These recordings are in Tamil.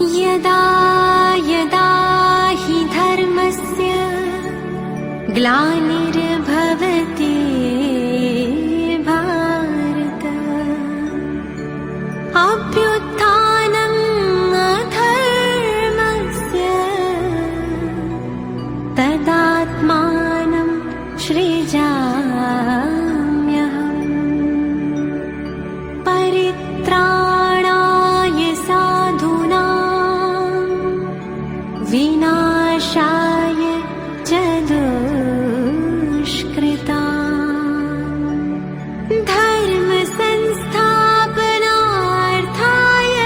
यदा यदा हि धर्मस्य ग्लानिर्भवति भारत अभ्युत्थानम् अधर्मस्य तदात्मानं सृजाम्यहम् परित्राणाय साधूनां विनाशाय च दुष्कृताम् धर्म संस्थापनार्थाय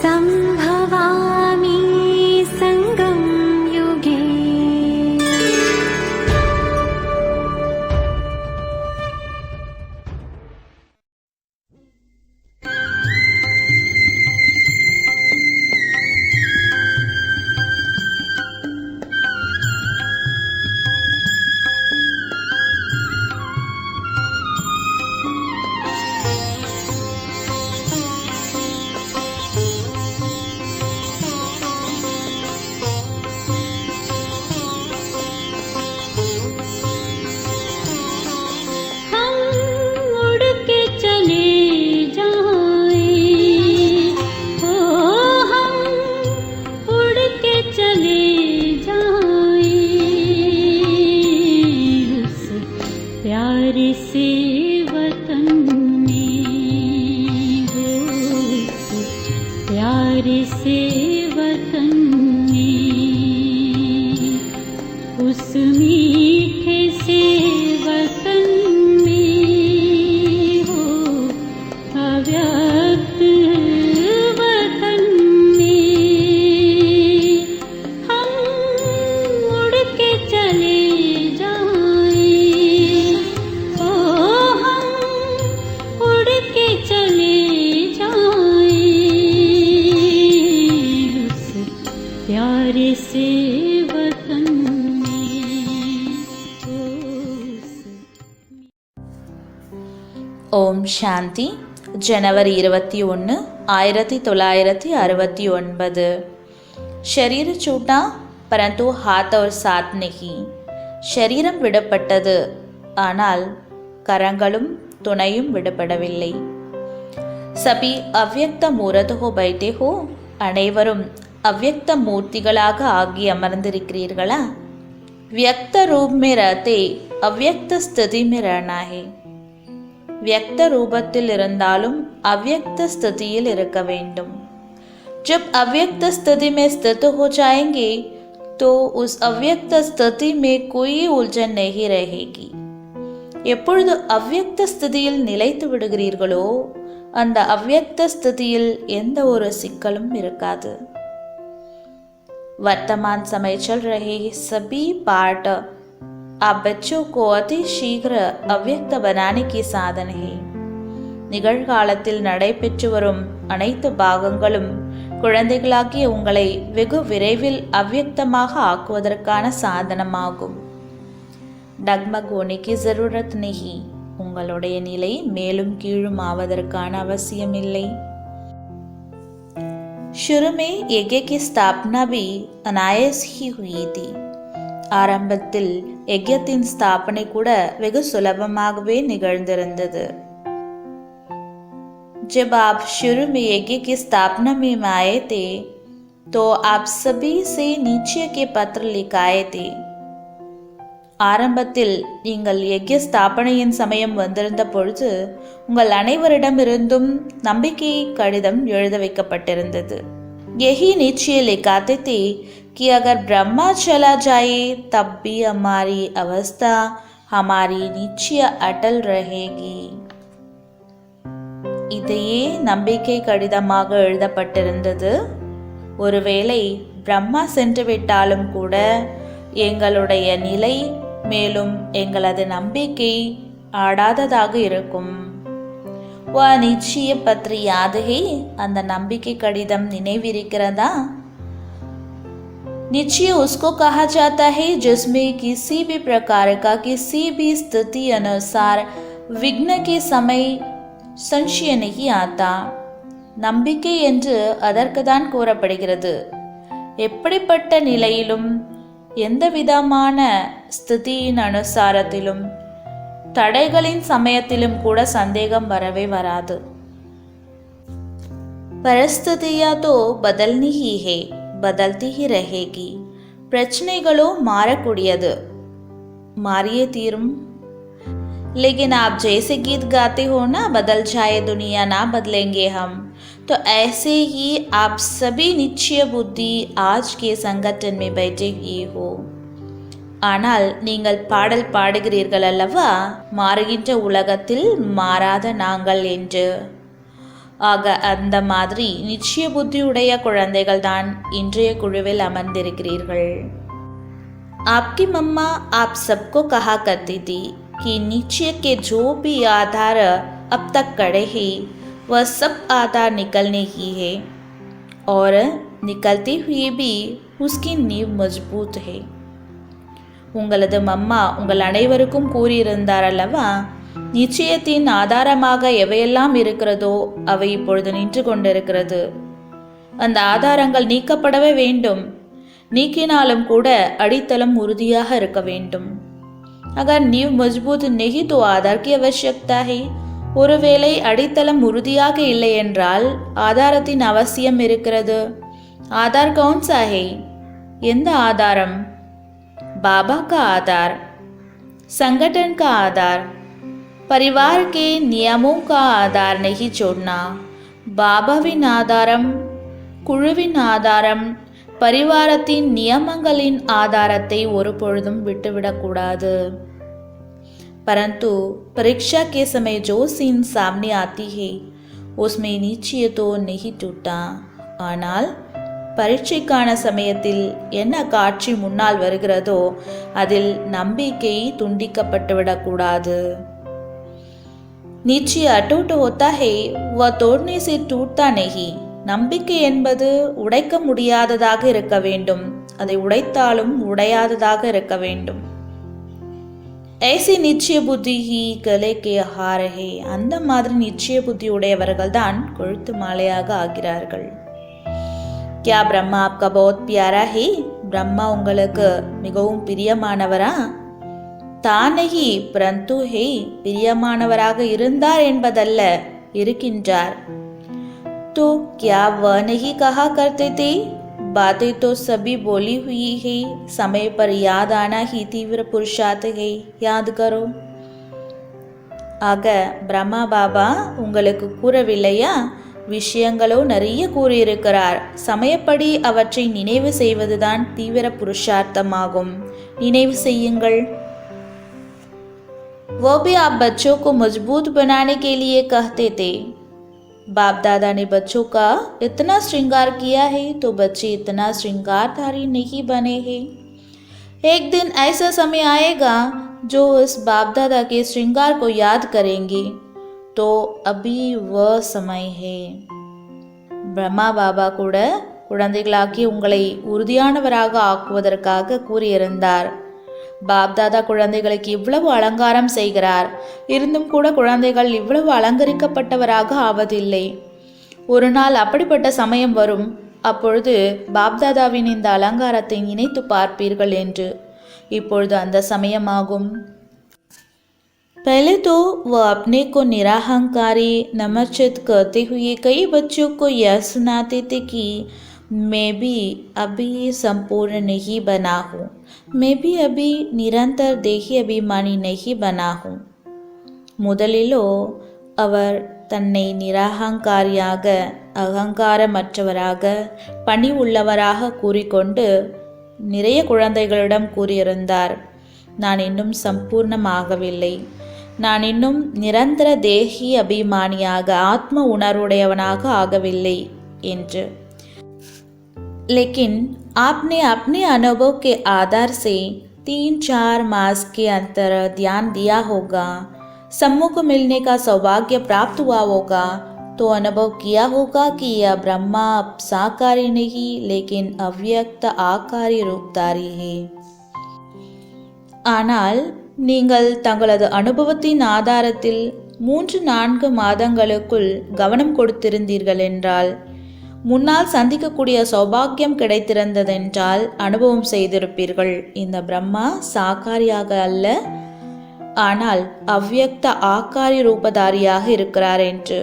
संभवामि संगम युगे। प्यारे से वतन में उस मीठे से वतन में हो अव्यक्त वतन में हम उड़ के चले जाएं, ओ हम उड़ के चले प्यारे से वतन में। ஓம் சாந்தி. ஜனவரி 21, 1969। शरीर छूटा परंतु हाथ और साथ नहीं. शरीரம் விடப்பட்டது, ஆனால் கரங்களும் துணையும் விடப்படவில்லை. சபி அவ்யக்த மூரத் ஹோ பைட்டே ஹோ. அனைவரும் अव्यक्त मूर्तिगलाग आगी अमर्ந்திருக்கிறீர்களா? व्यक्त रूप में रहते अव्यक्त स्थिति में रहना है. व्यक्त रूपத்தில் இருந்தாலும் अव्यक्त स्थितिயில் இருக்க வேண்டும். जब अव्यक्त स्थिति में स्थित हो जाएंगे तो उस अव्यक्त स्थिति में कोई उलझन नहीं रहेगी. எப்பொழுது अव्यक्त स्थितिயில் நிலைத்து விடுகிறீர்களோ அந்த अव्यक्त स्थितिயில் எந்த ஒரு சிக்கலும் இருக்காது. वर्तमान समय चल रहे सभी पार्ट आप बच्चों को अति शीघ्र अव्यक्त बनाने की साधन है. நிகழ்காலத்தில் நடைபெற்று வரும் அனைத்து பாகங்களும் குழந்தைகளாகிய உங்களை வெகு விரைவில் அவ்யக்தமாக ஆக்குவதற்கான சாதனமாகும். டக்மக் होने की जरूरत नहीं. உங்களுடைய நிலை மேலும் கீழும் ஆவதற்கான அவசியமில்லை. शुरू में यज्ञ की स्थापना भी अनायास ही हुई थी. ஆரம்பத்தில் யஜ்யத்தின் ஸ்தாபனை கூட வெகு சுலபமாகவே நிகழ்ந்திருந்தது. जब आप शुरू में यज्ञ की स्थापना में आए थे तो आप सभी से नीचे के पत्र लिखाए थे. ஆரம்பத்தில் நீங்கள் யஜ்ய ஸ்தாபனையின் சமயம் வந்திருந்த பொழுது உங்கள் அனைவரிடமிருந்தும் நம்பிக்கை கடிதம் எழுத வைக்கப்பட்டிருந்தது. यही नीचे लिखाते थे कि अगर ब्रह्मा चला जाए तब भी हमारी अवस्था हमारी नीचे अटल रहेगी. இதையே நம்பிக்கை கடிதமாக எழுதப்பட்டிருந்தது. ஒருவேளை பிரம்மா சென்று விட்டாலும் கூட எங்களுடைய நிலை மேலும் எங்களது நம்பிக்கை ஆடாததாக இருக்கும். वह निश्चय पत्र याद है. அந்த நம்பிக்கை கடிதம் நினைவிருக்கிறதா? निश्चय उसको कहा जाता है जिसमें किसी भी प्रकार का किसी भी स्थिति अनुसार विघ्न के समय संशय नहीं आता. நம்பிக்கை என்று அதற்குதான் கூறப்படுகிறது. எப்படிப்பட்ட நிலையிலும் எந்த விதமான ஸ்திதியின் அனுசாரத்திலும் தடைகளின் சமயத்திலும் கூட சந்தேகம் வரவே வராது. परिस्थितियां तो बदलनी ही है, बदलती ही रहेगी. பிரச்சனைகளோ மாறக்கூடியது, मारिए तीरुम. लेकिन आप जैसे गीत गाते हो ना, बदल जाए दुनिया ना बदलेंगे हम, तो ऐसे ही आप सभी निश्चय बुद्धि आज के संगठन में बैठे हुए हो. ஆனால் நீங்கள் பாடல் பாடுகிறீர்கள் அல்லவா, மாறுகின்ற உலகத்தில் மாறாத நாங்கள் என்று. ஆக அந்த மாதிரி நிச்சய புத்தியுடைய குழந்தைகள் தான் இன்றைய குழுவில் அமர்ந்திருக்கிறீர்கள். आपकी मम्मा आप सबको कहा करती थी कि निश्चय के जो भी आधार अब तक कड़े हैं वह सब आधार निकलने ही है और निकलते हुए भी उसकी नींव मजबूत है. உங்களது மம்மா உங்கள் அனைவருக்கும் கூறியிருந்தார் அல்லவா, நிச்சயத்தின் ஆதாரமாக எவையெல்லாம் இருக்கிறதோ அவை இப்பொழுது நின்று கொண்டிருக்கிறது. அந்த ஆதாரங்கள் நீக்கப்படவே வேண்டும். நீக்கினாலும் கூட அடித்தளம் உறுதியாக இருக்க வேண்டும். अगर नींव मजबूत नहीं तो आधार की आवश्यकता है. ஒருவேளை அடித்தளம் உறுதியாக இல்லை என்றால் ஆதாரத்தின் அவசியம் இருக்கிறது. ஆதார் कौन सा है? எந்த ஆதாரம்? बाबा का आधार, संगठन का आधार, परिवार के नियमों का आधार नहीं छोड़ना. பாபாவின் ஆதாரம், குழுவின் ஆதாரம், परिवारத்தின் நியமங்களின் ஆதாரத்தை ஒரு பொழுதும் விட்டுவிடக்கூடாது. परंतु परीक्षा के समय जो सीन सामने आती है उसमें निश्चय तो नहीं टूटा. ஆனால் பரீட்சைக்கான சமயத்தில் என்ன காட்சி முன்னால் வருகிறதோ அதில் நம்பிக்கை துண்டிக்கப்பட்டுவிடக்கூடாது. நிச்சய अटूट होता है वह तोड़ने से टूटता नहीं. நம்பிக்கை என்பது உடைக்க முடியாததாக இருக்க வேண்டும், அதை உடைத்தாலும் உடையாததாக இருக்க வேண்டும். ऐसी நிச்சய புத்தி ही गले के हार है. அந்த மாதிரி நிச்சய புத்தி உடையவர்கள் தான் கொழுத்து மாலையாக ஆகிறார்கள். क्या ब्रह्मा आपका बहुत प्यारा है? ब्रह्मा உங்களுக்கு மிகவும் பிரியமானவரா? தானகி परंतु है, பிரியமானவராக இருந்தார் என்பதல்ல, இருக்கின்றார். तो क्या वह नहीं कहा करते थे? बातें तो सभी बोली हुई है, समय पर याद आना ही तीव्र पुरुषार्थ है, याद करो. ஆக பிரம்மா பாபா உங்களுக்கு கூறவில்லையா? விஷயங்களோ நிறைய கூறியிருக்கிறார். சமயப்படி அவற்றை நினைவு செய்வதுதான் தீவிர புருஷார்த்தமாகும். நினைவு செய்யுங்கள். वो भी आप बच्चों को मजबूत बनाने के लिए कहते थे. बाप दादा ने बच्चों का इतना श्रृंगार किया है तो बच्चे इतना श्रृंगारधारी नहीं बने हैं. एक दिन ऐसा समय आएगा जो इस बाप दादा के श्रृंगार को याद करेंगे. तो अभी वह समय है. பிரம்மா பாபா கூட குழந்தைகளாக்கி உங்களை உறுதியானவராக ஆக்குவதற்காக கூறியிருந்தார். பாப்தாதா குழந்தைகளுக்கு இவ்வளவு அலங்காரம் செய்கிறார். இருந்தும் கூட குழந்தைகள் இவ்வளவு அலங்கரிக்கப்பட்டவராக ஆவதில்லை. ஒரு நாள் அப்படிப்பட்ட சமயம் வரும், அப்பொழுது பாப்தாதாவின் இந்த அலங்காரத்தை நினைத்து பார்ப்பீர்கள் என்று. இப்பொழுது அந்த சமயமாகும். पहले तो वह अपने को निराहंकारी नमस्कृत करते हुए कई बच्चों को यह सुनाते थे कि मैं भी अभी संपूर्ण नहीं बना हूँ, मैं भी अभी निरंतर देही अभिमानी नहीं बना हूँ. முதலிலோ அவர் தன்னை நிராகங்காரியாக, அகங்காரமற்றவராக, பணி உள்ளவராக கூறிக்கொண்டு நிறைய குழந்தைகளிடம் கூறியிருந்தார், நான் இன்னும் சம்பூர்ணமாகவில்லை, நான் இன்னும் நிரந்தர தேகி அபிமானியாக, ஆத்ம உணர்வுடையவனாக ஆகவில்லை என்று. लेकिन आपने अपने अनुभव के आधार से 3-4 मास के अंतर ध्यान दिया होगा, सम्मुख मिलने का सौभाग्य प्राप्त हुआ होगा, तो अनुभव किया होगा कि यह ब्रह्मा साकारी नहीं लेकिन अव्यक्त आकारी रूपधारी है. ஆனால் நீங்கள் தங்களது அனுபவத்தின் ஆதாரத்தில் 3-4 மாதங்களுக்குள் கவனம் கொடுத்திருந்தீர்கள் என்றால், முன்னால் சந்திக்கக்கூடிய சௌபாக்கியம் கிடைத்திருந்ததென்றால் அனுபவம் செய்திருப்பீர்கள். இந்த பிரம்மா சாக்காரியாக அல்ல, ஆனால் அவ்யக்த ஆக்காரி ரூபதாரியாக இருக்கிறார் என்று.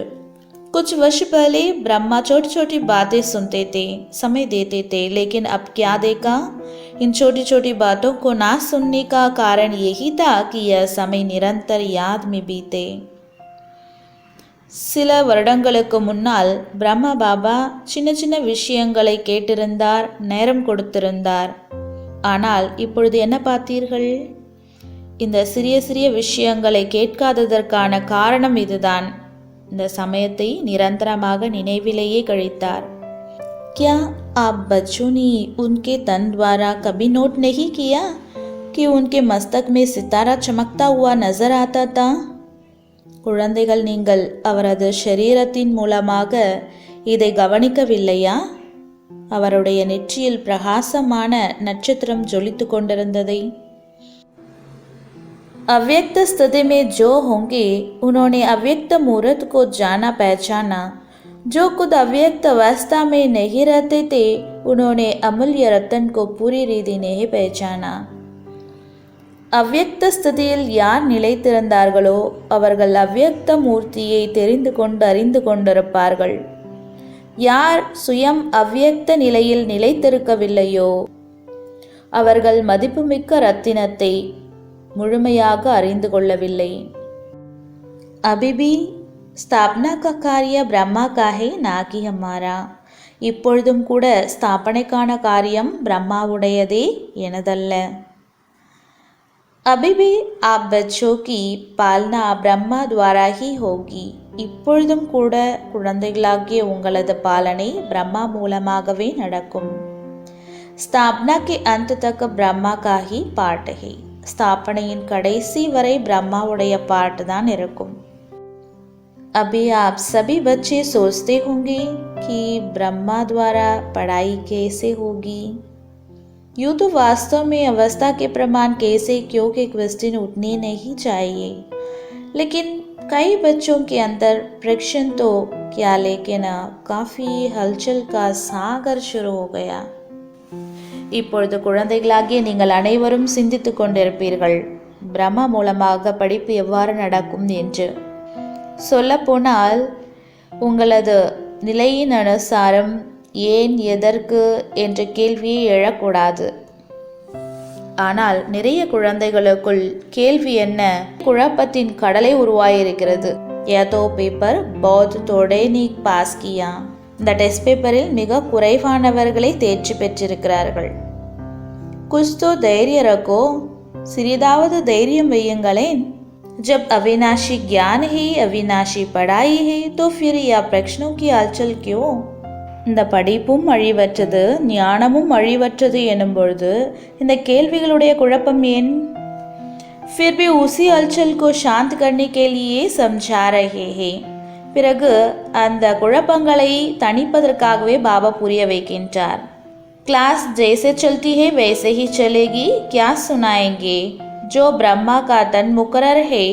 कुछ वर्ष पहले ब्रह्मा छोटी छोटी बातें सुनते थे, समय देते थे, लेकिन अब क्या देखा? इन छोटी छोटी बातों को ना सुनने का कारण यही था कि यह समय निरंतर याद में बीते. சில வருடங்களுக்கு முன்னால் பிரம்மா பாபா சின்ன சின்ன விஷயங்களை கேட்டிருந்தார், நேரம் கொடுத்திருந்தார். ஆனால் இப்பொழுது என்ன பார்த்தீர்கள்? இந்த சிறிய சிறிய விஷயங்களை கேட்காததற்கான காரணம் இதுதான். இந்த சமயத்தை நிரந்தரமாக நினைவிலேயே கழித்தார். क्या आप बच्चों ने उनके तन द्वारा कभी नोट नहीं किया कि उनके मस्तक में सितारा चमकता हुआ नजर आता था? குழந்தைகள், நீங்கள் அவரது ஷரீரத்தின் மூலமாக இதை கவனிக்கவில்லையா? அவருடைய நெற்றியில் பிரகாசமான நட்சத்திரம் ஜொலித்து கொண்டிருந்ததை. अव्यक्त स्थिति में जो होंगे उन्होंने अव्यक्त मुहूर्त को जाना पहचाना. जो खुद अव्यक्त अवस्था में नहीं रहते थे उन्होंने अमूल्य रतन को पूरी रीति नहीं पहचाना. அவ்யக்த ஸ்திதியில் யார் நிலைத்திருந்தார்களோ அவர்கள் அவ்யக்த மூர்த்தியை தெரிந்து கொண்டு அறிந்து கொண்டிருப்பார்கள். யார் சுயம் அவ்யக்த நிலையில் நிலைத்திருக்கவில்லையோ அவர்கள் மதிப்புமிக்க ரத்தினத்தை முழுமையாக அறிந்து கொள்ளவில்லை. अभी भी ஸ்தாபனா का कार्य ब्रह्मा का है ना कि हमारा. இப்பொழுதும் கூட ஸ்தாபனைக்கான காரியம் பிரம்மாவுடையதே, எனதல்ல. अभी भी आप बच्चों की पालना ब्रह्मा द्वारा ही होगी. இப்பொழுதும் கூட குழந்தைகளாகிய உங்களது பாலனை பிரம்மா மூலமாகவே நடக்கும். ஸ்தாபனா के अंत तक ब्रह्मा का ही पार्ट है. ஸ்தாபனையின் கடைசி வரை பிரம்மாவுடைய பாட்டு தான் இருக்கும். अभी आप सभी बच्चे सोचते होंगे कि ब्रह्मा द्वारा पढ़ाई कैसे होगी. यूँ तो वास्तव में अवस्था के प्रमाण कैसे क्यों के क्वेश्चन उठने नहीं चाहिए, लेकिन कई बच्चों के अंदर प्रश्न तो क्या, लेकिन काफ़ी हलचल का सागर शुरू हो गया. இப்பொழுது குழந்தைகளாகிய நீங்கள் அனைவரும் சிந்தித்து கொண்டிருப்பீர்கள், பிரம்மா மூலமாக படிப்பு எவ்வாறு நடக்கும் என்று. சொல்லப்போனால் உங்களது நிலையின் அனுசாரம் ஏன், எதற்கு என்ற கேள்வியை எழக்கூடாது. ஆனால் நிறைய குழந்தைகளுக்குள் கேள்வி என்ன, குழப்பத்தின் கடலை உருவாயிருக்கிறது. ஏதோ பேப்பர் பௌத் தோடே நீ பாஸ் கியா. இந்த டெஸ்ட் பேப்பரில் மிக குறைவானவர்களை தேர்ச்சி பெற்றிருக்கிறார்கள். குஸ்தோ தைரிய ரக்கோ, சிறிதாவது தைரியம் வையுங்களேன். जब अविनाशी ज्ञान है, अविनाशी पढ़ाई है, तो फिर यह प्रश्नों की हलचल क्यों? இந்த படிப்பும் அழிவற்றது, ஞானமும் அழிவற்றது எனும் பொழுது இந்த கேள்விகளுடைய குழப்பம் ஏன்? फिर भी उसी हलचल को शांत करने के लिए समझा रहे हैं. பிறகு அந்த குழப்பங்களை தணிப்பதற்காகவே பாபா புரிய வைக்கின்றார். क्लास जैसे चलती है वैसे ही चलेगी, क्या सुनाएंगे? जो ब्रह्मा का तन मुकर्रर है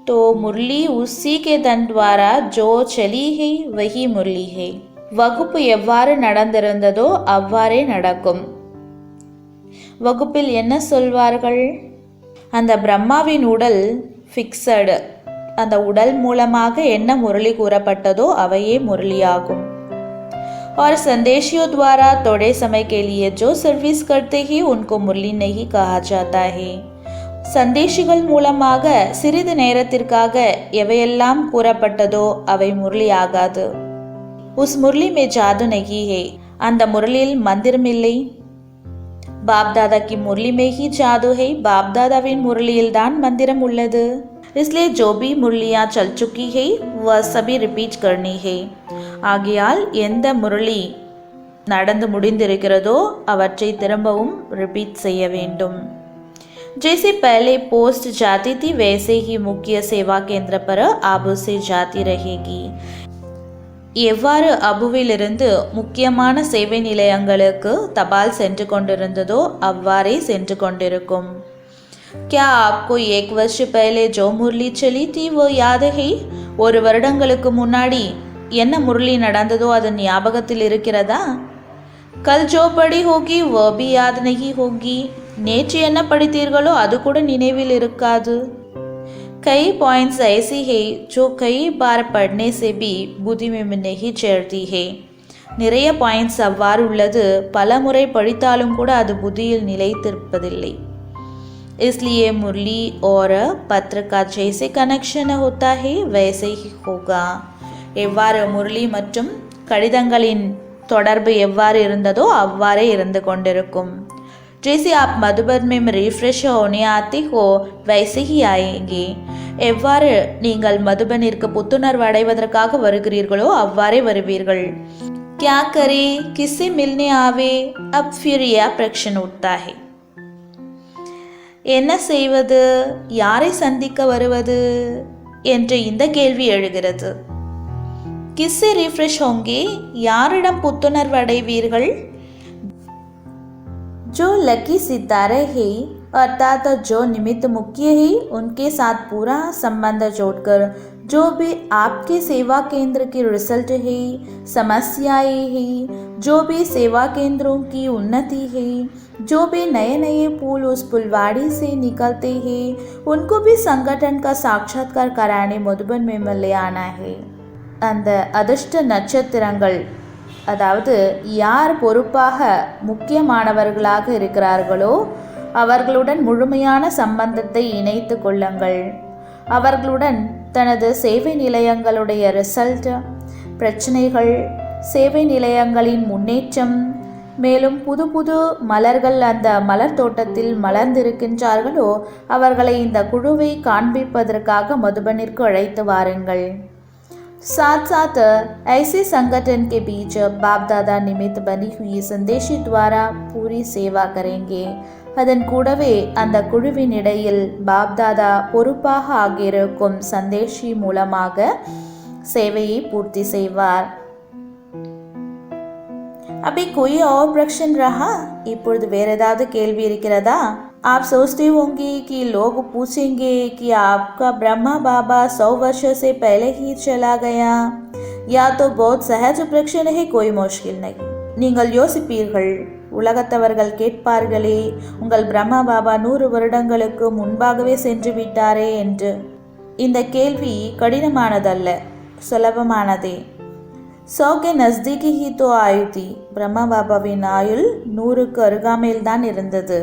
तो मुरली उसी के तन द्वारा जो चली है वही मुरली है. வகுப்பு எவ்வாறு நடந்திருந்ததோ அவ்வாறே நடக்கும். வகுப்பில் என்ன சொல்வார்கள்? அந்த பிரம்மாவின் உடல் ஃபிக்ஸடு. அந்த உடல் மூலமாக என்ன முரளி கூறப்பட்டதோ அவையே முரளியாகும். और संदेशियों द्वारा थोड़े समय के लिए जो सर्विस करते हैं उनको मुरली नहीं कहा जाता है. சந்தேஷிகள் மூலமாக சிறிது நேரத்திற்காக எவையெல்லாம் கூறப்பட்டதோ அவை முரளி ஆகாது. உஸ் முரளி மே ஜாது நகி ஹே. அந்த முரளியில் மந்திரம் இல்லை. பாப்தாதா கி முரளி மே ஹி ஜாது ஹே. பாப்தாதாவின் முரளியில் தான் மந்திரம் உள்ளது. इसलिए जो भी मुरलियाँ चल चुकी है वह सभी रिपीट करनी है. ஆகையால் எந்த முரளி நடந்து முடிந்திருக்கிறதோ அவற்றை திரும்பவும் ரிப்பீட் செய்ய வேண்டும். जैसे पहले पोस्ट जाती थी वैसे ही मुख्य सेवा केंद्र पर आबू से जाती रहेगी. எவ்வாறு அபுவிலிருந்து முக்கியமான சேவை நிலையங்களுக்கு தபால் சென்று கொண்டிருந்ததோ அவ்வாறே சென்று கொண்டிருக்கும். क्या आपको 1 वर्ष पहले जो मुरली चली थी वो याद है? ஒரு வருடங்களுக்கு முன்னாடி என்ன முரளி நடந்ததோ அது ஞாபகத்தில் இருக்கிறதா? கல் ஜோ படி ஹோகி वो भी याद नहीं होगी. நேற்று என்ன படித்தீர்களோ அது கூட நினைவில் இருக்காது. कई पॉइंट्स ऐसी है जो कई बार पढ़ने से भी बुद्धि में नहीं चढ़ती है. நிறைய பாயிண்ட்ஸ் அவ்வாறு உள்ளது, பல முறை படித்தாலும் கூட அது புத்தியில் நிலைத்திருப்பதில்லை. इसलिए मुरली और पत्र का जैसे कनेक्शन होता है वैसे ही होगा. எவ்வாறு முரளி மற்றும் கடிதங்களின் தொடர்பு எவ்வாறு இருந்ததோ அவ்வாறே இருந்து கொண்டிருக்கும். जैसे आप मधुबन में रिफ्रेश होने आते हो वैसे ही आएंगे. எவ்வாறு நீங்கள் மதுபனிற்கு புத்துணர்வு அடைவதற்காக வருகிறீர்களோ அவ்வாறே வருவீர்கள். क्या करे किससे मिलने आवे अब फिर यह प्रश्न उठता है. என்ன செய்வது, யாரை சந்திக்க வருவது என்ற இந்த கேள்வி எழுகிறது. किससे रिफ्रेश होंगे, யாரிடம் புத்துணர்வு அடைவீர்கள். जो लकी सितारे है अर्थात जो निमित्त मुख्य है उनके साथ पूरा संबंध जोड़कर जो भी आपके सेवा केंद्र की रिजल्ट है, समस्याएं है, जो भी सेवा केंद्रों की उन्नति है, जो भी नए नए पुल उस पुलवाड़ी से निकलते हैं उनको भी संगठन का साक्षात्कार कराने मधुबन में ले आना है. அந்த அதிர்ஷ்ட நட்சத்திரங்கள், அதாவது யார் பொறுப்பாக முக்கியமானவர்களாக இருக்கிறார்களோ அவர்களுடன் முழுமையான சம்பந்தத்தை இணைத்து கொள்ளுங்கள். அவர்களுடன் தனது சேவை நிலையங்களுடைய ரிசல்ட், பிரச்சனைகள், சேவை நிலையங்களின் முன்னேற்றம், மேலும் புது புது மலர்கள் அந்த மலர் தோட்டத்தில் மலர்ந்திருக்கின்றார்களோ அவர்களை இந்த குழுவை காண்பிப்பதற்காக மதுபனிற்கு அழைத்து வாருங்கள். साथ साथ ऐसे संगठन के बीच बाप दादा निमित्त बनी हुई संदेशी द्वारा पूरी सेवा करेंगे. அதன் கூடவே அந்த குழுவின் இடையில் பாப் தாதா பொறுப்பாக ஆகியிருக்கும் சந்தேஷி மூலமாக சேவையை பூர்த்தி செய்வார். अभी कोई और प्रश्न रहा? இப்பொழுது வேற ஏதாவது கேள்வி இருக்கிறதா? आप सोचते होंगे कि लोग पूछेंगे कि आपका ब्रह्मा बाबा 100 वर्ष से पहले ही चला गया. या तो बहुत सहज प्रश्न है, कोई मुश्किल नहीं. நீங்கள் யோசிப்பீர்கள், உலகத்தவர்கள் கேட்பார்களே, உங்கள் பிரம்மா பாபா 100 வருடங்களுக்கு முன்பாகவே சென்று விட்டாரே என்று. இந்த கேள்வி கடினமானதல்ல, சுலபமானதே. 100 के नज़दीक ही तो आयु थी. பிரம்மா பாபாவின் ஆயுள் 100க்கு அருகாமையில் தான் இருந்தது.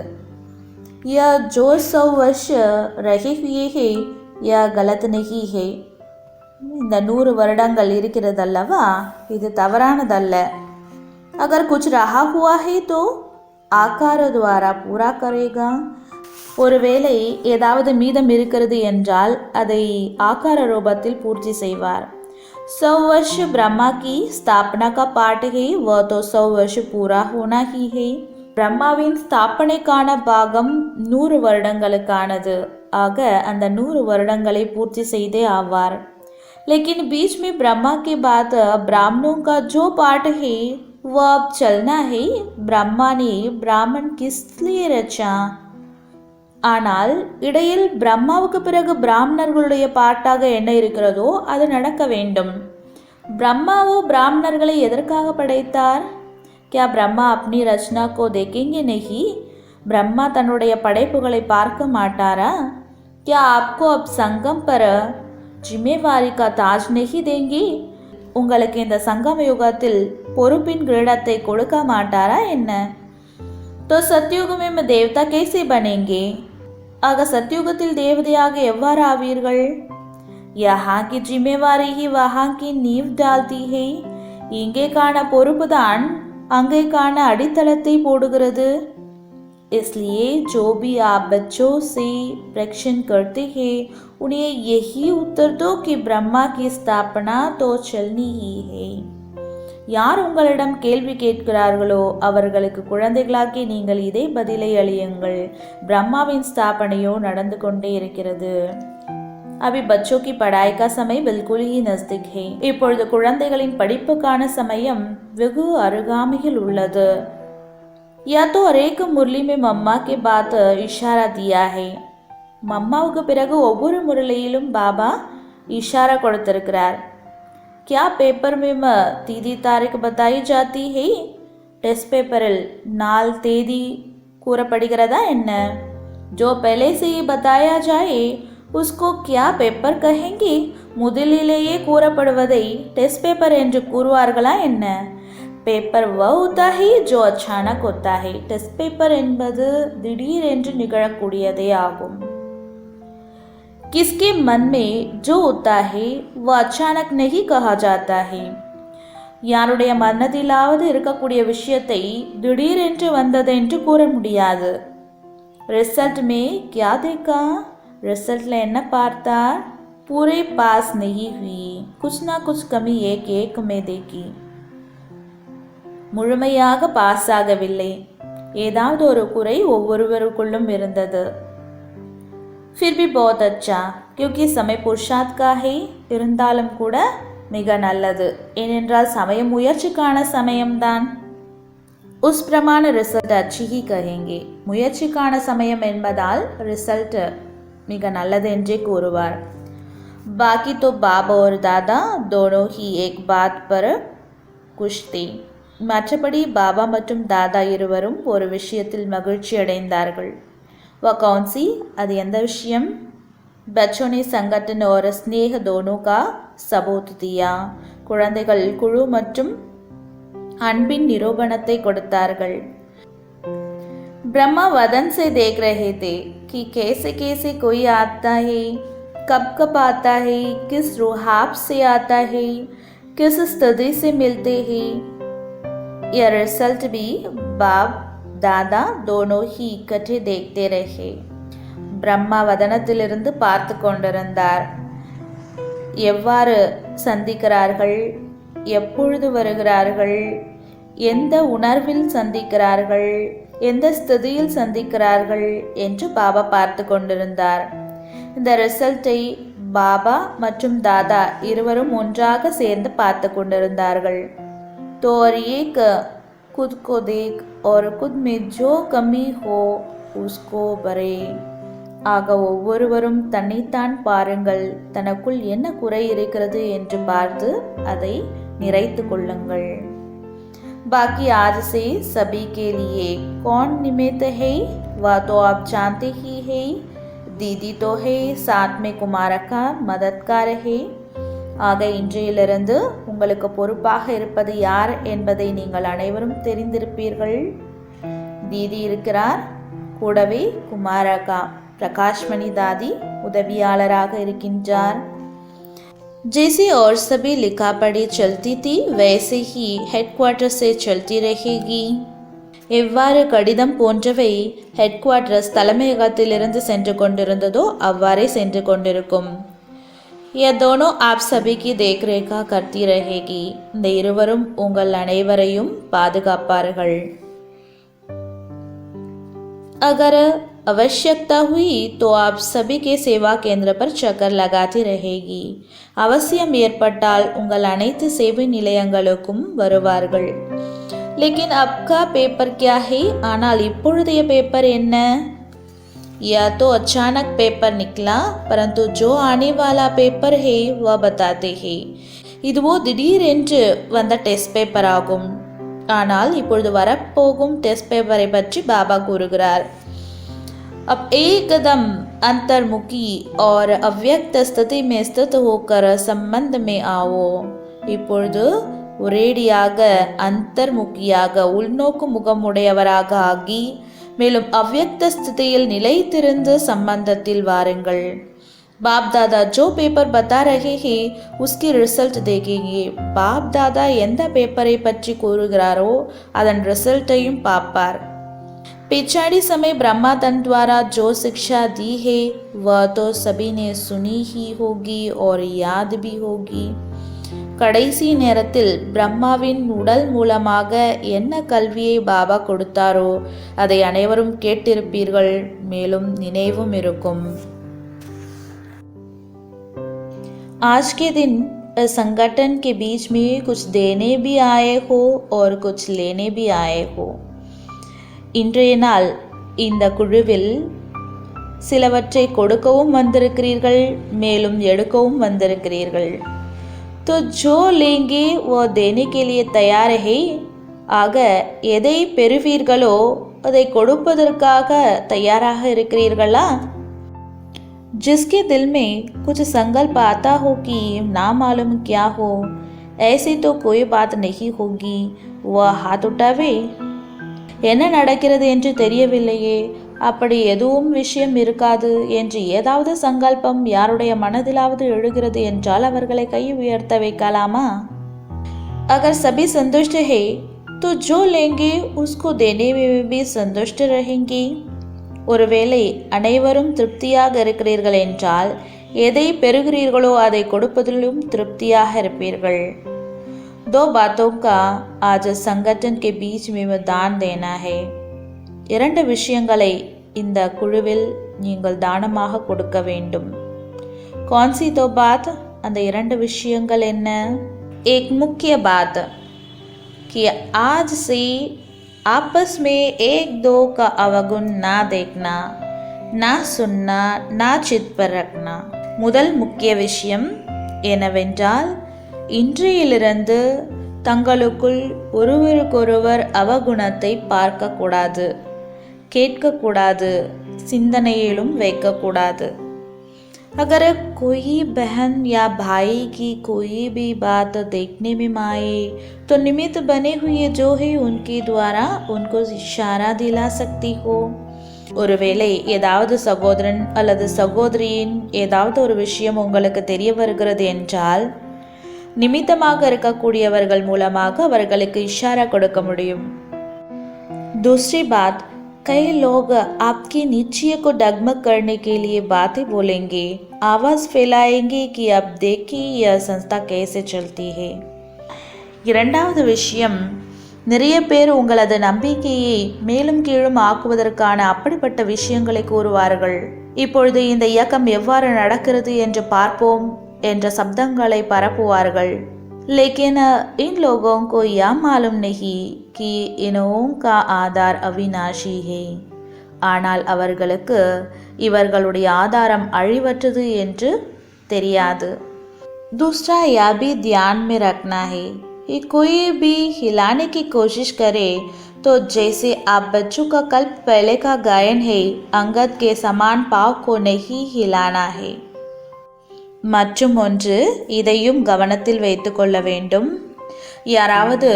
यह जो 100 वर्ष रहे हुए है यह गलत नहीं है. இந்த 100 வருடங்கள் இருக்கிறதல்லவா, இது தவறானதல்ல. अगर कुछ रहा हुआ है तो आकार द्वारा पूरा करेगा. ஒருவேளை ஏதாவது மீதம் இருக்கிறது என்றால் அதை ஆகார ரூபத்தில் பூர்த்தி செய்வார். 100 वर्ष ब्रह्मा की स्थापना का पाठ है, वह तो 100 वर्ष पूरा होना ही है. பிரம்மாவின் ஸ்தாபனைக்கான பாகம் 100 வருடங்களுக்கானது. ஆக அந்த 100 வருடங்களை பூர்த்தி செய்தே ஆவார். लेकिन बीच में ब्रह्मा के बाद ब्राह्मणों का जो पाठ है वह अब चलना है. ब्रह्मा ने ब्राह्मण किस लिए रचा? ஆனால் இடையில் பிரம்மாவுக்கு பிறகு பிராமணர்களுடைய பாட்டாக என்ன இருக்கிறதோ அது நடக்க வேண்டும். பிரம்மாவோ பிராமணர்களை எதற்காக படைத்தார்? क्या ब्रह्मा अपनी रचना को देखेंगे नहीं? ब्रह्मा தன்னுடைய படைப்புகளை பார்க்க மாட்டாரா? क्या आपको अब संगम पर जिम्मेवारी का ताज नहीं देंगे? உங்களுக்கு இந்த சங்கம யுகத்தில் பொறுப்பின் கிரீடத்தை கொடுக்க மாட்டாரா என்ன? तो सतयुग में देवता कैसे बनेंगे? ஆக சத்யுகத்தில் தேவதையாக எவ்வாறு ஆவீர்கள்? यहाँ की जिम्मेवारी ही वहाँ की नींव डालती है. இங்கேக்கான பொறுப்புதான் அங்கேக்கான அடித்தளத்தை போடுகிறது. इसलिए जो भी आप बच्चों से प्रश्न करते हैं उन्हें यही उत्तर दो कि ब्रह्मा की स्थापना तो चलनी ही है. யார் உங்களிடம் கேள்வி கேட்கிறார்களோ அவர்களுக்கு குழந்தைகளாக்கி நீங்கள் இதே பதிலை அளியுங்கள். பிரம்மாவின் ஸ்தாபனையோ நடந்து கொண்டே இருக்கிறது. अभी बच्चों की पढ़ाई का समय बिल्कुल ही नजदीक है. இப்பொழுது குழந்தைகளின் படிப்புக்கான சமயம் வெகு அருகாமையில் உள்ளது. या तो हर एक मुरली में मम्मा के बात इशारा दिया है. மம்மாவுக்கு பிறகு ஒவ்வொரு முறையிலும் பாபா இஷாரா கொடுத்திருக்கிறார். क्या पेपर में तीदी तारीख बताई जाती है? टेस्ट पेपरिல் நாள் தேதி கூறப்படுகிறதா என்ன? जो पहले से ही बताया जाए उसको क्या पेपर कहेंगे? முதலிலேயே கூறப்படுவதை டெஸ்ட் பேப்பர் என்று கூறுவார்களா என்ன? பேப்பர் वह होता है जो अचानक होता है. டெஸ்ட் பேப்பர் என்பது திடீரென்று நிகழக்கூடியதே ஆகும். किसके मन में जो होता है वह अचानक नहीं कहा जाता है. யாருடைய மனதிலாவது இருக்கக்கூடிய விஷயத்தை திடீரென்று வந்ததென்று கூற முடியாது. रिजल्ट में क्या देखा? रिजल्टல என்ன பார்த்தார்? पूरे पास नहीं हुई, कुछ ना कुछ कमी एक में देखी. முழுமையாக பாஸ் ஆகவில்லை, ஏதாவது ஒரு குறை ஒவ்வொருவருக்குள்ளும் இருந்தது. फिर भी बहुत अच्छा क्योंकि समय पुरुषार्थ का है. இருந்தாலும் கூட மிக நல்லது, ஏனென்றால் சமயம் முயற்சிக்கான சமயம்தான். उस प्रमाण रिजल्ट अच्छी ही कहेंगे. முயற்சிக்கான சமயம் என்பதால் ரிசல்ட் மிக நல்லது என்றே கூறுவார். बाकी तो बाबा और दादा दोनों ही एक बात पर खुश थे. மற்றபடி பாபா மற்றும் தாதா இருவரும் ஒரு விஷயத்தில் மகிழ்ச்சி அடைந்தார்கள். वह कौन सी? அது எந்த விஷயம்? बच्चों ने संगठन और स्नेह दोनों का सबूत दिया. குழந்தைகள் குழு மற்றும் அன்பின் நிரூபணத்தை கொடுத்தார்கள். ब्रह्मा वदन से देख रहे थे कि कैसे कैसे कोई आता है, कब कब आता है, किस रुहाब से आता है, किस स्थिति से मिलते हैं. यह रिजल्ट भी बाप தாதா दोनों ही इकट्ठे देखते रहे. பிரம்மா வதனத்திலிருந்து பார்த்து கொண்டிருந்தார். எவ்வாறு சந்திக்கிறார்கள், எப்பொழுது வருகிறார்கள், எந்த உணர்வில் சந்திக்கிறார்கள், எந்த ஸ்திதியில் சந்திக்கிறார்கள் என்று பாபா பார்த்து கொண்டிருந்தார். இந்த ரிசல்ட்டை பாபா மற்றும் தாதா இருவரும் ஒன்றாக சேர்ந்து பார்த்து கொண்டிருந்தார்கள். तो और एक खुद को देख और खुद में जो कमी हो उसको भरे. ஆக ஒவ்வொருவரும் தன்னைத்தான் பாருங்கள், தனக்குள் என்ன குறை இருக்கிறது என்று பார்த்து அதை நிறைத்து கொள்ளுங்கள். बाकी आज से सभी के लिए कौन निमित्त है वह तो आप जानते ही है. दीदी तो है, साथ में कुमारा का मददगार है. ஆக இன்றையிலிருந்து உங்களுக்கு பொறுப்பாக இருப்பது யார் என்பதை நீங்கள் அனைவரும் தெரிந்திருப்பீர்கள். தீதி இருக்கிறார், கூடவே குமாரகா பிரகாஷ்மணி தாதி உதவியாளராக இருக்கின்றார். जैसे और सभी लिखा पढ़ी चलती थी वैसे ही हेडक्वार्टर से चलती रहेगी. எவ்வாறு கடிதம் போன்றவை ஹெட் குவார்ட்டர்ஸ் தலைமையகத்திலிருந்து சென்று கொண்டிருந்ததோ அவ்வாறே சென்று கொண்டிருக்கும். यह दोनों आप सभी की देख रेखा करती रहेगी. இந்த இருவரும் உங்கள் அனைவரையும் பாதுகாப்பார்கள். अगर आवश्यकता हुई तो आप सभी के सेवा केंद्र पर चक्कर लगाती रहेगी. அவசியம் ஏற்பட்டால் உங்கள் அனைத்து சேவை நிலையங்களுக்கும் வருவார்கள். लेकिन आपका पेपर क्या है? ஆனால் இப்பொழுதைய பேப்பர் என்ன? या तो अचानक पेपर निकला परंतु जो आने वाला पेपर है वह बताते हैं. இதுவோ திடீரென்று வந்த டெஸ்ட் பேப்பர் ஆகும், ஆனால் இப்பொழுது வரப்போகும் டெஸ்ட் பேப்பரை பற்றி பாபா கூறுகிறார். अब एकदम अंतर्मुखी और अव्यक्त स्थिति में स्थित होकर संबंध में आओ. இப்பொழுது ஒரேடியாக அந்தர்முகியாக உள்நோக்கு முகமுடையவராக ஆகி மேலும் அவ்யக்த ஸ்திதியில் நிலைத்திருந்து சம்பந்தத்தில் வாருங்கள். பாப் தாதா जो पेपर बता रहे हैं उसकी रिजल्ट देखेंगे. பாப் தாதா எந்த பேப்பரை பற்றி கூறுகிறாரோ அதன் ரிசல்ட்டையும் பார்ப்பார். पिछाड़ी समय ब्रह्मा तन द्वारा जो शिक्षा दी है वह तो सभी ने सुनी ही होगी और याद भी होगी. கடைசி நேரத்தில் பிரம்மாவின் உடல் மூலமாக என்ன கல்வியை பாபா கொடுத்தாரோ அதை அனைவரும் கேட்டிருப்பீர்கள், மேலும் நினைவும் இருக்கும். आज के दिन संगठन के बीच में कुछ देने भी आए हो और कुछ लेने भी आए हो. இன்றைய நாள் இந்த குழுவில் சிலவற்றை கொடுக்கவும் வந்திருக்கிறீர்கள், மேலும் எடுக்கவும் வந்திருக்கிறீர்கள். तो जो लेंगे वो देने के लिए तैयार है. ஆக எதை பெறுவீர்களோ அதை கொடுப்பதற்காக தயாராக இருக்கிறீர்களா? जिसके दिल में कुछ संकल्प आता हो कि ना मालूम क्या हो, ऐसी तो कोई बात नहीं होगी, वह हाथ उठावे. என்ன நடக்கிறது என்று தெரியவில்லையே, அப்படி எதுவும் விஷயம் இருக்காது என்று ஏதாவது சங்கல்பம் யாருடைய மனதிலாவது எழுகிறது என்றால் அவர்களை கை உயர்த்த வைக்கலாமா? अगर सभी संतुष्ट है तो जो लेंगे उसको देने में भी संतुष्ट रहेंगे. ஒருவேளை அனைவரும் திருப்தியாக இருக்கிறீர்கள் என்றால் எதை பெறுகிறீர்களோ அதை கொடுப்பதிலும் திருப்தியாக இருப்பீர்கள். दो बातों का आज संगठन के बीच में दान देना है. இரண்டு விஷயங்களை இந்த குழுவில் நீங்கள் தானமாக கொடுக்க வேண்டும். कौन सी दो बात? அந்த இரண்டு விஷயங்கள் என்ன? एक मुख्य बात कि आज से आपस में एक दो का अवगुण ना देखना, ना सुनना, ना चित पर रखना. முதல் முக்கிய விஷயம் என்னவென்றால், இன்றையிலிருந்து தங்களுக்குள் ஒருவருக்கொருவர் அவகுணத்தை பார்க்கக்கூடாது, கேட்கக்கூடாது, சிந்தனையிலும் வைக்கக்கூடாது. अगर कोई बहन या भाई की कोई भी बात देखने में आए तो निमित्त बने हुए जो है उनके द्वारा उनको इशारा दिला सकती हो. ஒருவேளை ஏதாவது சகோதரன் அல்லது சகோதரியின் ஏதாவது ஒரு விஷயம் உங்களுக்கு தெரிய வருகிறது என்றால் நிமித்தமாக இருக்கக்கூடியவர்கள் மூலமாக அவர்களுக்கு இஷாரா கொடுக்க முடியும். दूसरी बात, कई लोग आपके निश्चय को डगमग करने के लिए बातें बोलेंगे, आवाज फैलाएंगे कि अब देखिए यह संस्था कैसे चलती है. இரண்டாவது விஷயம், நிறைய பேர் உங்களது நம்பிக்கையை மேலும் கீழும் ஆக்குவதற்கான அப்படிப்பட்ட விஷயங்களை கூறுவார்கள். இப்பொழுது இந்த இயக்கம் எவ்வாறு நடக்கிறது என்று பார்ப்போம் என்ற சப்தங்களை பரப்புவார்கள். लेकिन इन लोगों को यह मालूम नहीं कि इनों का आधार अविनाशी है. ஆனால் அவர்களுக்கு இவர்களுடைய ஆதாரம் அழிவற்றது என்று தெரியாது. दूसरा यह भी ध्यान में रखना है कि कोई भी हिलाने की कोशिश करे तो जैसे आप बच्चों का कल्प पहले का गायन है, अंगद के समान पाव को नहीं हिलाना है. மற்றும் ஒன்று, இதையும் கவனத்தில் வைத்து கொள்ள வேண்டும். யாராவது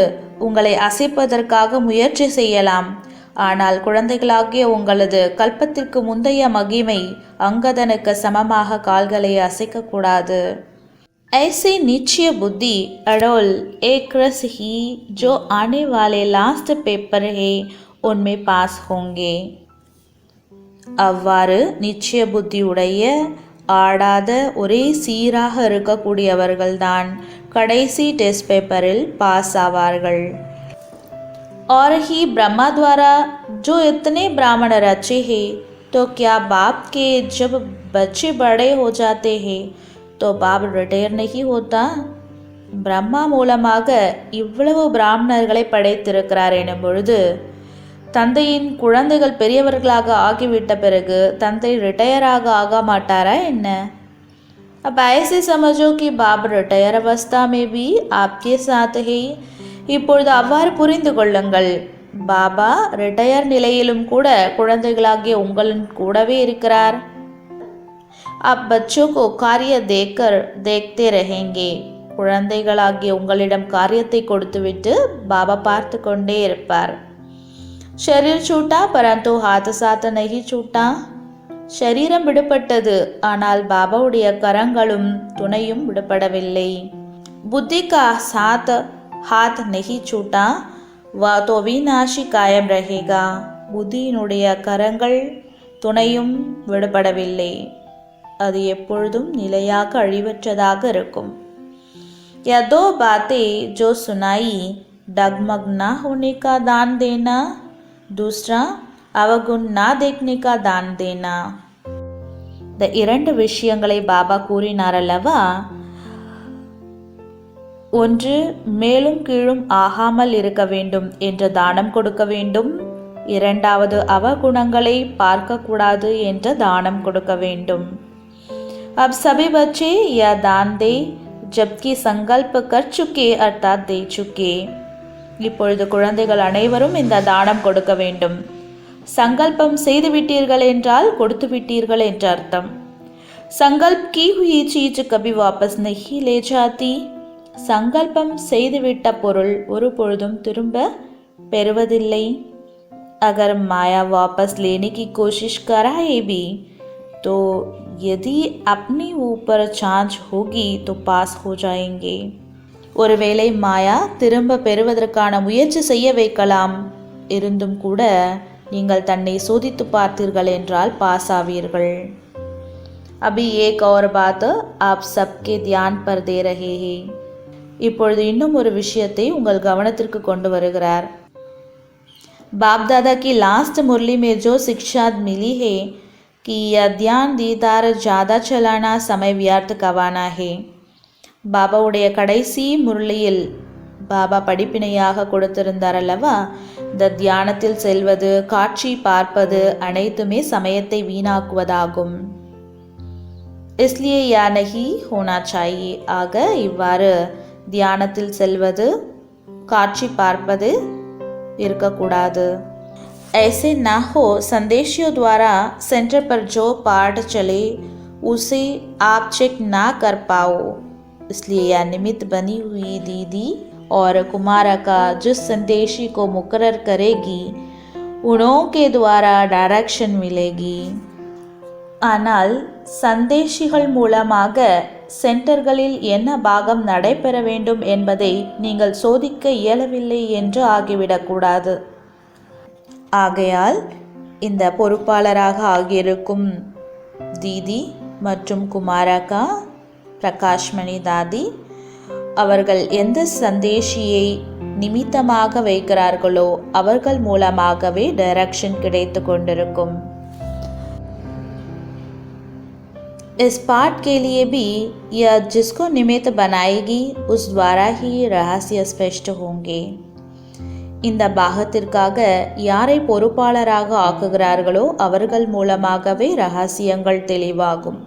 உங்களை அசைப்பதற்காக முயற்சி செய்யலாம், ஆனால் குழந்தைகளாகிய உங்களது கல்பத்திற்கு முந்தைய மகிமை அங்கதனுக்கு சமமாக கால்களை அசைக்கக்கூடாது. ऐसी निश्चय बुद्धि अड़ोल एक रस ही जो आने वाले लास्ट पेपर है उनमें पास होंगे. அவ்வாறு நிச்சய புத்தி உடைய ஆடாத ஒரே சீராக இருக்கக்கூடியவர்கள்தான் கடைசி டெஸ்ட் பேப்பரில் பாஸ் ஆவார்கள். और ही ब्रह्मा द्वारा जो इतने ब्राह्मण रचे हैं, तो क्या बाप के जब बच्चे बड़े हो जाते हैं तो बाप रिटायर नहीं होता? பிரம்மா மூலமாக இவ்வளவு பிராமணர்களை படைத்திருக்கிறார் எனும் பொழுது தந்தையின் குழந்தைகள் பெரியவர்களாக ஆகிவிட்ட பிறகு தந்தை ரிட்டையராக ஆக மாட்டாரா என்ன? अब ऐसे समझो कि बाप रिटायर अवस्था में भी आपके साथ है. இப்பொழுது அவ்வாறு புரிந்து கொள்ளுங்கள், பாபா ரிட்டையர் நிலையிலும் கூட குழந்தைகளாகிய உங்களின் கூடவே இருக்கிறார். आप बच्चों को कार्य देकर देखते रहेंगे. குழந்தைகளாகிய உங்களிடம் காரியத்தை கொடுத்துவிட்டு பாபா பார்த்து கொண்டே இருப்பார். शरीर छूटा परंतु हाथ साथ नहीं छूटा. शरीரம் விடுபட்டது, ஆனால் பாபாவுடைய கரங்களும் துணையும் விடுபடவில்லை. बुद्धि का साथ हाथ नहीं छूटा, वह तो विनाशी कायम रहेगा. புத்தியினுடைய கரங்கள் துணையும் விடுபடவில்லை, அது எப்பொழுதும் நிலையாக அழிவற்றதாக இருக்கும். या दो बातें जो सुनाई, डगमग ना होने का दान देना, दूसरा அவகுண் ना देखने का दान देना. இந்த இரண்டு விஷயங்களை பாபா கூறினார் அல்லவா? ஒன்று, மேலும் கீழும் ஆகாமல் இருக்க வேண்டும் என்ற தானம் கொடுக்க வேண்டும். இரண்டாவது அவகுணங்களை பார்க்கக்கூடாது என்ற தானம் கொடுக்க வேண்டும். अब सभी बच्चे यह दान दे जबकि संकल्प कर चुके अर्थात दे चुके. இப்பொழுது குழந்தைகள் அனைவரும் இந்த தானம் கொடுக்க வேண்டும். சங்கல்பம் செய்து விட்டீர்கள் என்றால் கொடுத்து விட்டீர்கள் என்ற அர்த்தம். संकल्प की हुई चीज कभी वापस नहीं ले जाती. சங்கல்பம் செய்துவிட்ட பொருள் ஒரு பொழுதும் திரும்ப பெறுவதில்லை. अगर माया वापस लेने की कोशिश कराए भी तो यदि अपने ऊपर चांच होगी तो पास हो जाएंगे. ஒருவேளை மாயா திரும்ப பெறுவதற்கான முயற்சி செய்ய வைக்கலாம். இருந்தும் கூட நீங்கள் தன்னை சோதித்து பார்த்தீர்கள் என்றால் பாஸ் ஆவீர்கள். अभी एक और बात आप सबके ध्यान पर दे रहे हैं. இப்பொழுது இன்னும் ஒரு விஷயத்தை உங்கள் கவனத்திற்கு கொண்டு வருகிறார். बाप दादा की लास्ट मुरली में जो शिक्षा मिली है कि यह ध्यान दीदार ज़्यादा चलाना समय व्यर्थ गवाना है. பாபாவுடைய கடைசி முரளியில் பாபா படிப்பினையாக கொடுத்திருந்தார் அல்லவா, இந்த தியானத்தில் செல்வது காட்சி பார்ப்பது அனைத்துமே சமயத்தை வீணாக்குவதாகும். इसलिए या नहीं होना चाहिए. ஆக இவ்வாறு தியானத்தில் செல்வது காட்சி பார்ப்பது இருக்கக்கூடாது. ऐसे ना हो संदेशियों द्वारा सेंटर पर जो पाठ चले उसे आप चेक ना कर पाओ. इसलिए यह निमित्त बनी हुई दीदी और कुमारा का जिस संदेशी को मुकर्रर करेगी उन्हों के द्वारा डायरेक्शन मिलेगी. ஆனால் சந்தேஷிகள் மூலமாக சென்டர்களில் என்ன பாகம் நடைபெற வேண்டும் என்பதை நீங்கள் சோதிக்க இயலவில்லை என்று ஆகிவிடக்கூடாது. ஆகையால் இந்த பொறுப்பாளராக ஆகியிருக்கும் தீதி மற்றும் குமாரகா பிரகாஷ்மணி தாதி அவர்கள் எந்த சந்தேஷியை நிமித்தமாக வைக்கிறார்களோ அவர்கள் மூலமாகவே டைரக்ஷன் கிடைத்து கொண்டிருக்கும். इस पाठ के लिए भी यह जिसको निमित्त बनाएगी उस द्वारा ही रहस्य स्पष्ट होंगे. இந்த பாகத்திற்காக யாரை பொறுப்பாளராக ஆக்குகிறார்களோ அவர்கள் மூலமாகவே ரகசியங்கள் தெளிவாகும்.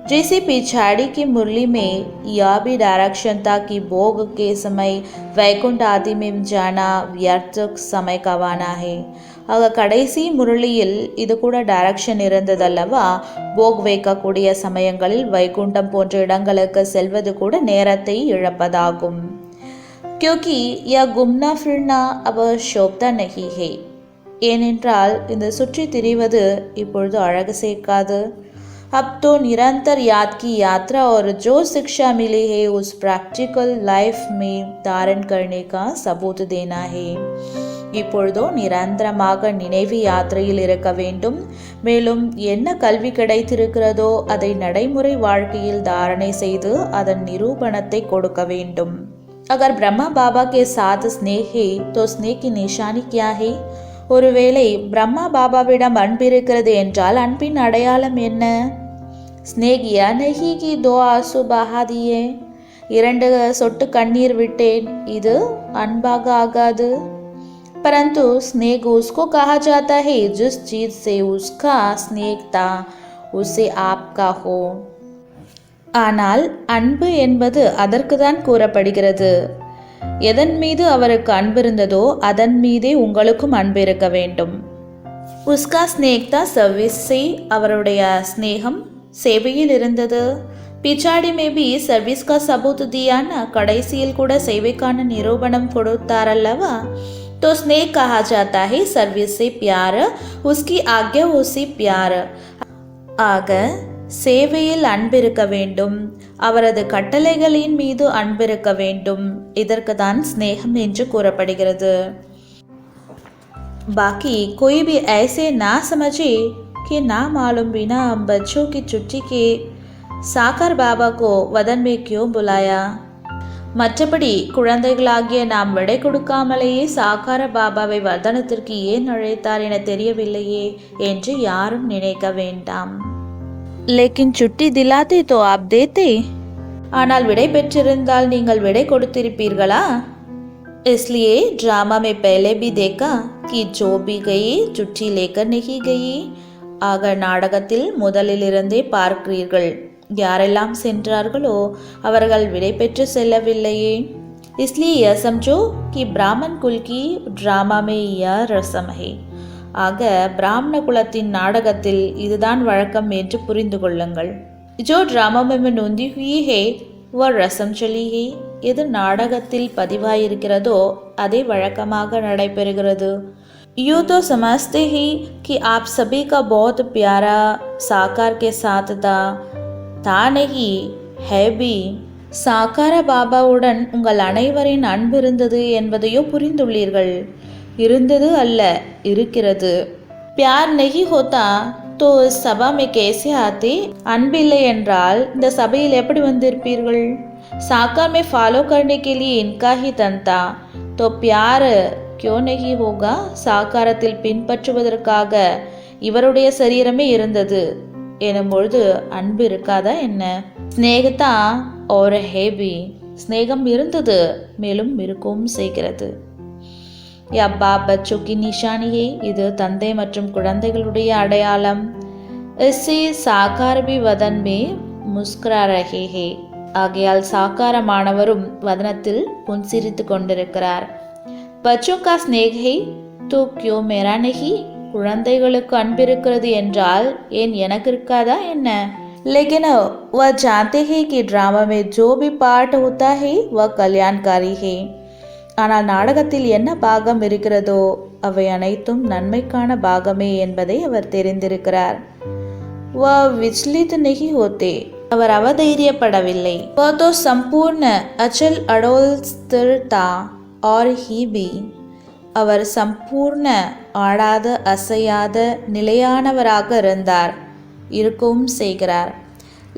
जैसे पिछाड़ी की मुरली में यह भी डायरेक्शन था कि भोग के समय वैकुंठ आदि में जाना व्यर्थ समय गवाना है. ஆக கடைசி முரளியில் இது கூட டைரக்ஷன் இருந்ததல்லவா, போக் வைக்கக்கூடிய சமயங்களில் வைகுண்டம் போன்ற இடங்களுக்கு செல்வது கூட நேரத்தை இழப்பதாகும். क्योंकि यह घूमना फिरना अब शोभता नहीं है. ஏனென்றால் இந்த சுற்றி திரிவது இப்பொழுது அழகு சேர்க்காது. अब तो निरंतर याद की यात्रा और जो शिक्षा मिली है उस प्रैक्टिकल लाइफ में धारण करने का सबूत देना है. இப்பொழுதோ நிரந்தரமாக நினைவு யாத்திரையில் இருக்க வேண்டும். மேலும் என்ன கல்வி கிடைத்திருக்கிறதோ அதை நடைமுறை வாழ்க்கையில் தாரணை செய்து அதன் நிரூபணத்தை கொடுக்க வேண்டும். अगर ब्रह्मा बाबा के साथ स्नेह है तो स्नेह की निशानी क्या है? ஒருவேளை பிரம்மா பாபாவிடம் அன்பு இருக்கிறது என்றால் அன்பின் அடையாளம் என்ன? ஸ்னேக் யா நஹி கி தோ ஆசு பஹா தியே, 2 சொட்டு கண்ணீர் விட்டேன், இது அன்பாக ஆகாது. परंतु स्नेह उसको कहा जाता है जिस चीज से उसका स्नेह था उसे आपका हो. ஆனால் அன்பு என்பது அதற்கு தான் கூறப்படுகிறது. எதன் மீது அவருக்கு அன்பு இருந்ததோ அதன் மீதே உங்களுக்கும் அன்பு இருக்க வேண்டும். உஸ்கா ஸ்னேக்தா சர்வீஸ் से அவருடைய ஸ்னேகம் சேவையில் இருந்தது. பிச்சாடி மேபி சர்வீஸ் கா சபூத் தியான கடைசியில் கூட சேவைக்கான நிரூபணம் கொடுத்தாரல்லவா. तो स्नेह कहा जाता है सर्विस से प्यार, उसकी आज्ञा उसी प्यार. ஆக சேவையில் அன்பிருக்க வேண்டும், அவரது கட்டளைகளின் மீது அன்பிருக்க வேண்டும். இதற்கு தான் ஸ்னேகம் என்று கூறப்படுகிறது. बाकी कोई भी ऐसे ना समझे कि ना मालूम बिना हम बच्चों की छुट्टी के साकार बाबा को वदन में क्यों बुलाया. மற்றபடி குழந்தைகளாகிய நாம் விடை கொடுக்காமலேயே சாகார பாபாவை வர்தனத்திற்கு ஏன் அழைத்தார் என தெரியவில்லையே என்று யாரும் நினைக்க வேண்டாம். लेकिन छुट्टी दिलाते तो आप देते. ஆனால் விடை பெற்றிருந்தால் நீங்கள் விடை கொடுத்திருப்பீர்களா? इसलिए ड्रामा में पहले भी देखा कि जो भी गई जुट्टी लेकर नहीं गई. ஆக நாடகத்தில் முதலிலிருந்தே பார்க்கிறீர்கள், யாரெல்லாம் சென்றார்களோ அவர்கள் விடை பெற்று செல்லவில்லையே. इसलिए यह समझो कि ब्राह्मण कुल की ड्रामा में यह रसम है. ஆக பிராமண குலத்தின் நாடகத்தில் இதுதான் வழக்கம் என்று புரிந்து கொள்ளுங்கள். जो ड्रामा में नोंदी हुई है वह रसम चली है. எது நாடகத்தில் பதிவாயிருக்கிறதோ அதே வழக்கமாக நடைபெறுகிறது. यूँ तो समझते ही कि आप सभी का बहुत प्यारा साकार के साथ था नहीं है भी. சாக்கார பாபாவுடன் உங்கள் அனைவரின் அன்பு இருந்தது என்பதையோ புரிந்துள்ளீர்கள். இருந்தது அல்ல, இருக்கிறது. प्यार नहीं होता तो इस सभा में कैसे आते? அன்பில்லை என்றால் இந்த சபையில் எப்படி வந்திருப்பீர்கள்? साकार में फॉलो करने के लिए इनका ही तन था तो प्यार क्यों नहीं होगा? சாக்காரத்தில் பின்பற்றுவதற்காக இவருடைய சரீரமே இருந்தது எனும்பொழுது அன்பு இருக்காதா என்ன? ஸ்நேகத்தா और है भी, ஸ்நேகம் இருந்தது மேலும் இருக்கவும் செய்கிறது. या बाप बच्चों की निशानी है, இது தந்தை மற்றும் குழந்தைகளுடைய அடையாளம். इससे साकार भी वदन में मुस्कुरा रहे हैं. ஆகையால் சாக்காரமானவரும் வதனத்தில் புன்சிரித்து கொண்டிருக்கிறார். बच्चों का स्नेह है तो क्यों मेरा नहीं? குழந்தைகளுக்கு அன்பு இருக்கிறது என்றால் ஏன் எனக்கு இருக்காதா என்ன? लेकिन वह जानते हैं कि ड्रामा में जो भी पार्ट होता है वह कल्याणकारी है. ஆனால் நாடகத்தில் என்ன பாகம் இருக்கிறதோ அவை அனைத்தும் நன்மைக்கான பாகமே என்பதை அவர் தெரிந்திருக்கிறார். वह विचलित नहीं होते, அவர் அவதைரியப்படவில்லை. वह तो संपूर्ण अचल अडोल स्थिर था और ही भी, அவர் சம்பூர்ண ஆடாத அசையாத நிலையானவராக இருந்தார், இருக்கவும் செய்கிறார்.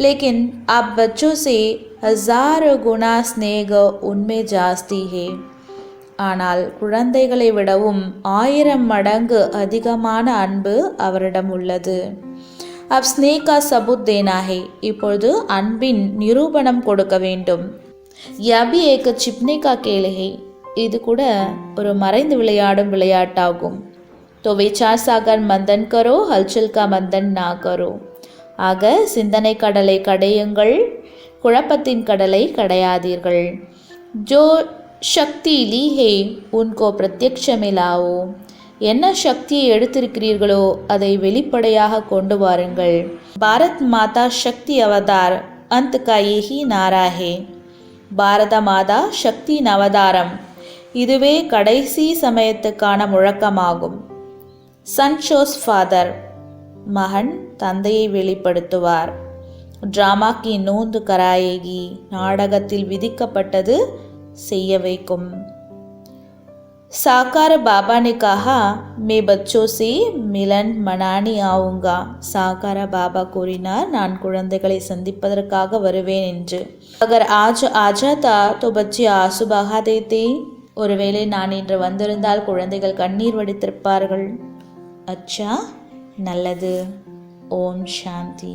लेकिन आप बच्चों से 1000 गुना स्नेह उनमें जास्ती है. ஆனால் குழந்தைகளை விடவும் 1000 மடங்கு அதிகமான அன்பு அவரிடம் உள்ளது. अब स्नेह का सबूत देना है, இப்பொழுது அன்பின் நிரூபணம் கொடுக்க வேண்டும். यह भी एक छिपने का खेल है, இது கூட ஒரு மறைந்து விளையாடும் விளையாட்டாகும். तो विचार सागर मंथन करो, हलचल का मंथन ना करो. ஆக சிந்தனை கடலை கடையுங்கள், குழப்பத்தின் கடலை கடையாதீர்கள். जो शक्ति ली है उनको प्रत्यक्ष में लाओ. என்ன சக்தியை எடுத்திருக்கிறீர்களோ அதை வெளிப்படையாக கொண்டு வாருங்கள். பாரத் மாதா சக்தி அவதார் अंत का यही नारा है. பாரத மாதா சக்தியின் அவதாரம், இதுவே கடைசி சமயத்துக்கான முழக்கமாகும். சன் ஷோஸ் ஃபாதர், மகன் தந்தையை வெளிப்படுத்துவார். ड्रामा की नोंद कराएगी, நாடகத்தில் விதிக்கப்பட்டது செய்ய வைக்கும். साकार बाबा ने कहा मैं बच्चों से मिलन मनाने आऊँगा. साकार बाबा கூறினார், நான் குழந்தைகளை சந்திப்பதற்காக வருவேன் என்று. अगर आज आ जाता तो बच्चे आंसू बहा देते. ஒருவேளை நான் இன்று வந்திருந்தால் குழந்தைகள் கண்ணீர் வடித்திருப்பார்கள். அச்சா, நல்லது. ஓம் சாந்தி.